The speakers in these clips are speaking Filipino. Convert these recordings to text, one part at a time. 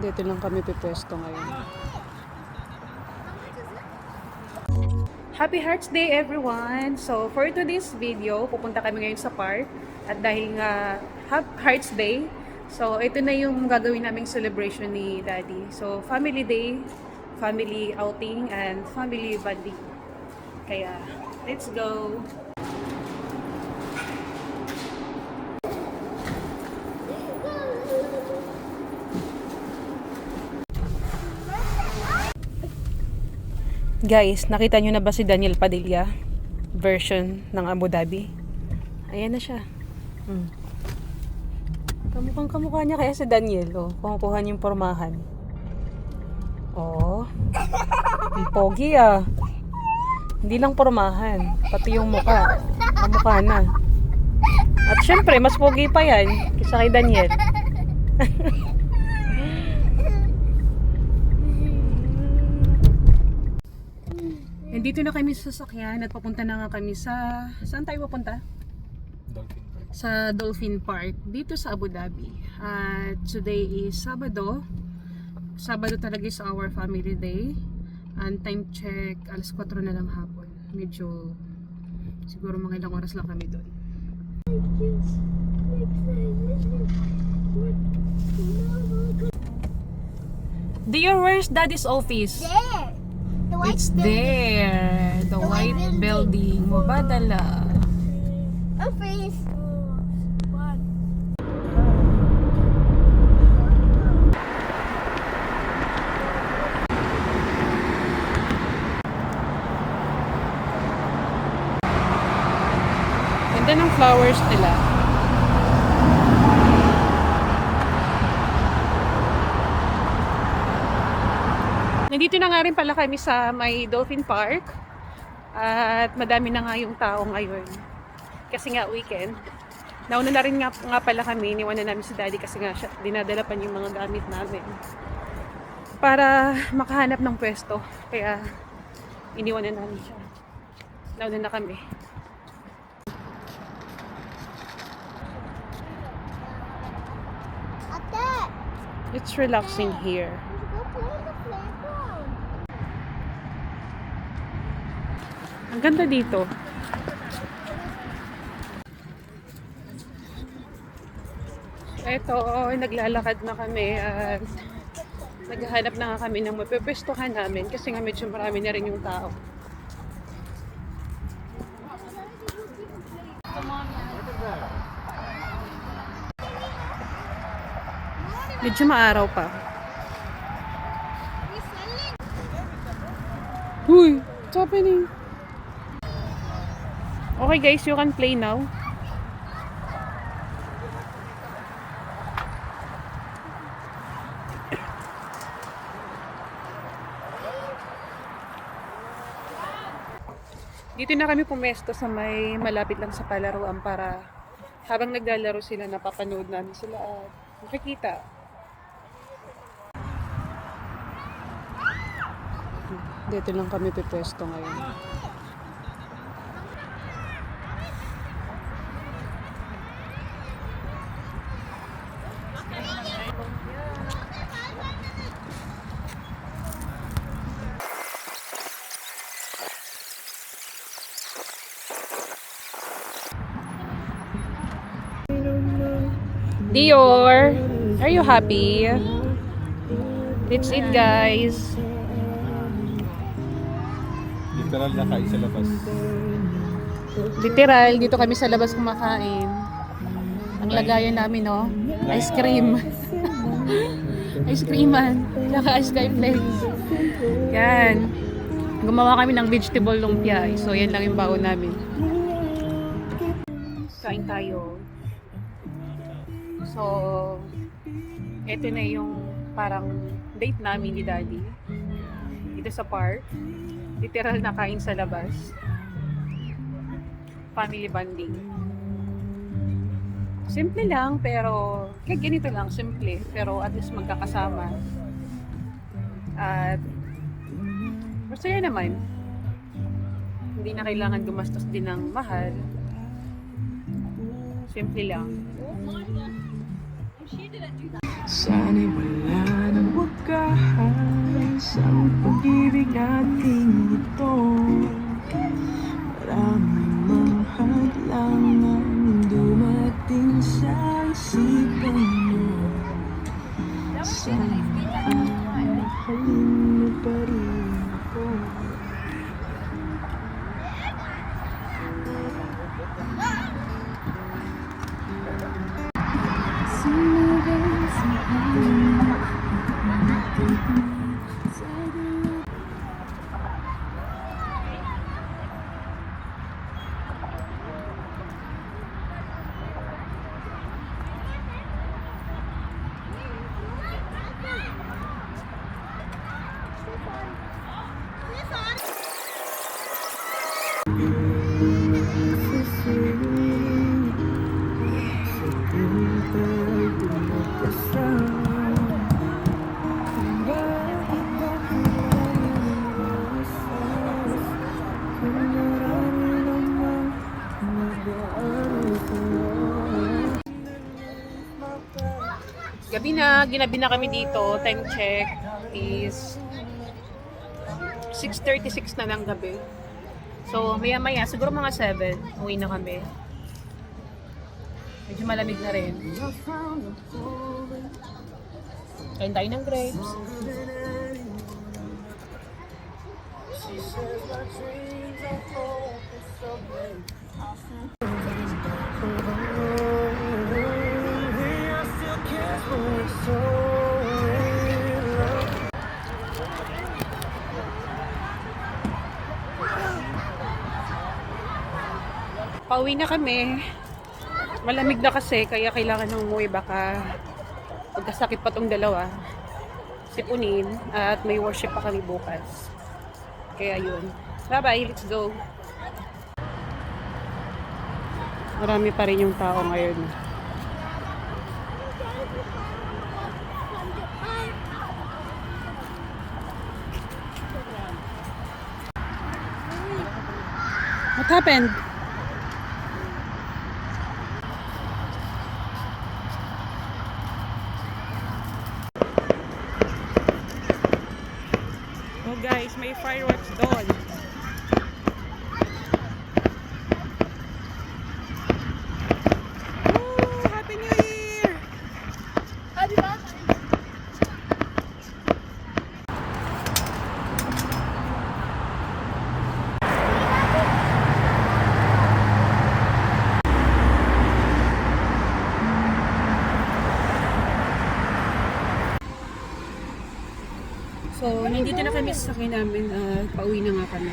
Dito lang kami pipwesto ngayon. Happy Hearts Day everyone! So for today's video, pupunta kami ngayon sa park. At dahil nga Hearts Day, so ito na yung gagawin naming celebration ni Daddy. So family day, family outing, and family bonding. Kaya let's go! Guys, nakita nyo na ba si Daniel Padilla? Version ng Abu Dhabi. Ayan na siya. Kamukha niya kaya si Daniel. Oh, kumukuha niya yung pormahan. Oh. Ang pogi ah. Hindi lang pormahan. Pati yung muka. Kamukha na. At syempre, mas pogi pa yan. Kaysa kay Daniel. Nandito na kami sa sasakyan at papunta na nga kami sa... Saan tayo papunta? Dolphin Park. Sa Dolphin Park, dito sa Abu Dhabi. At today is Sabado. Sabado talaga is our family day. And time check, alas 4 na lang hapon. Medyo, siguro mga ilang oras lang kami doon. Dear, where's Daddy's office? There. It's there. The white building. Mubadala. Office. Ganda ng flowers nila. Nandito na nga rin pala kami sa may Dolphin Park. At madami na nga yung tao ngayon. Kasi nga weekend. Nauna na rin nga pala kami. Iniwanan namin si Daddy kasi nga siya, dinadala pa yung mga gamit namin. Para makahanap ng pwesto. Kaya iniwanan namin siya. Nauna na kami. Ate, It's relaxing here. go play in the playground. Ang ganda dito. Eto, naglalakad na kami at naghahanap na nga kami ng mapipwestuhan namin kasi nga medyo marami na rin yung tao. Medyo maaraw pa. Uy, what's happening? Okay guys, you can play now. Dito na kami pumesto sa may malapit lang sa palaruan para habang naglalaro sila, napapanood namin sila at makikita. Dito lang kami pipwesto ngayon. Dior, are you happy? That's it guys. Literal na kain sa labas. Literal, dito kami sa labas kumakain. Ang lagayan namin, no? Ice cream. Ice creaman. Tsaka ice cream flakes. Yan. Gumawa kami ng vegetable lumpia. So, yan lang yung baon namin. Kain tayo. So, eto na yung parang date namin ni Daddy. Dito sa park. Literal na kain sa labas. Family bonding. Simple lang, pero kaya ganito lang, simple. Pero at least magkakasama. At masaya naman. Hindi na kailangan gumastos din ng mahal. Simple lang. Sana'y wala nang Gabi na, ginabi na kami dito. Time check is 6:36 na ng gabi. So, maya-maya, siguro mga 7, uwi na kami. Medyo malamig na rin. Kain tayo ng grapes. Pauwi na kami. Malamig na kasi, kaya kailangan ng umuwi. Baka pagkasakit pa tong dalawa. Sipunin. At may worship pa kami bukas. Kaya yun. Bye-bye, let's go. Marami pa rin yung tao ngayon. What happened? Oh guys, may fireworks doon. Woo! Happy New Year! Happy birthday. So, nandito na kami sa sakay namin. Pauwi na nga kami.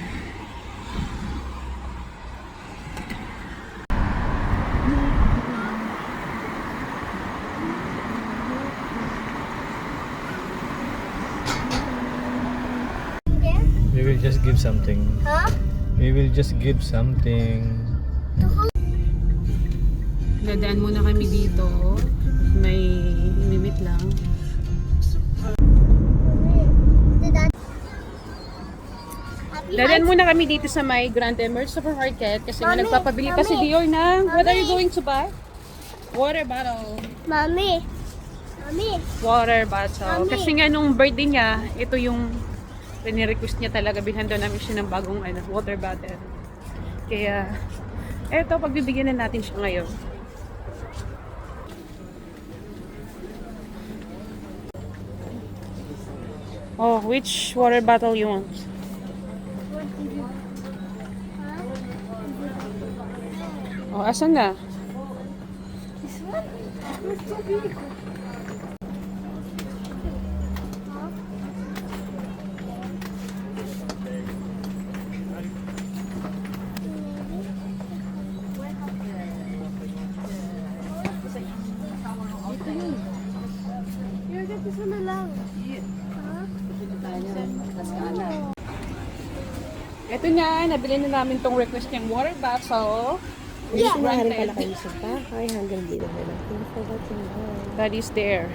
We will just give something. Huh? We will just give something. Dadaan muna kami dito. May imimit lang. Dadaan muna kami dito sa may Grand Emerald Supermarket kasi nga Mami, nagpapabili pa si Mami. Dior ng what are you Mami. going to buy? Water bottle. Mommy. Mommy. Water bottle. Mami. Kasi nga nung birthday niya, ito yung rinirequest niya talaga. Binhando namin siya ng bagong water bottle. Kaya, eto, pagbibigyan na natin siya ngayon. Oh, which water bottle you want? Oh, asan na? This one? It's so big. You're good this one na lang. Ito na, nabili na namin tong request niyang water bottle. Yeah. Granted. Pala kayo sa bahay hanggang dito na lang. Thank you for watching. Bye. That is there.